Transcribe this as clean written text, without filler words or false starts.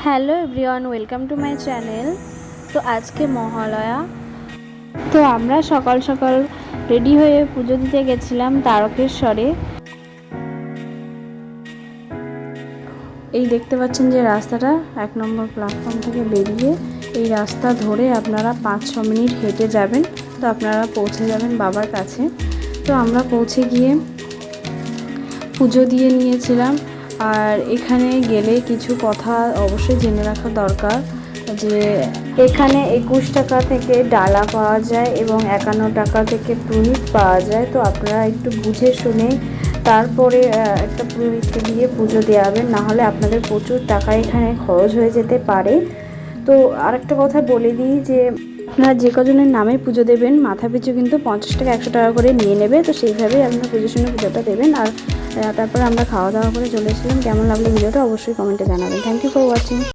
Hello everyone, welcome to my channel. তো আজকে মহালয়া, তো আমরা সকাল সকাল রেডি হয়ে পুজো দিতে গেছিলাম তারকেশ্বরে। এই দেখতে পাচ্ছেন যে রাস্তাটা 1 নম্বর প্ল্যাটফর্ম থেকে বেরিয়ে এই রাস্তা ধরে আপনারা 5-6 মিনিট হেঁটে যাবেন, তো আপনারা পৌঁছে যাবেন বাবার কাছে। তো আমরা পৌঁছে গিয়ে পুজো দিয়ে নিয়েছিলাম। আর এখানে গেলে কিছু কথা অবশ্যই জেনে রাখা দরকার, যে এখানে 21 টাকা থেকে ডালা পাওয়া যায় এবং 51 টাকা থেকে পুরোহিত পাওয়া যায়। তো আপনারা একটু বুঝে শুনে তারপরে একটা পুরোহিতকে দিয়ে পুজো দেওয়াবেন, নাহলে আপনাদের প্রচুর টাকা এখানে খরচ হয়ে যেতে পারে। তো আরেকটা কথা বলে দিই, যে আপনারা যে কজনের নামে পুজো দেবেন মাথা পিছু কিন্তু 50 টাকা 100 টাকা করে নিয়ে নেবে। তো সেইভাবেই আপনারা বুঝে শুনে পুজোটা দেবেন। আর তারপরে আমরা খাওয়া দাওয়া করে চলে এসেছিলাম। কেমন লাগলো ভিডিওটা অবশ্যই কমেন্টে জানাবেন। Thank you for watching.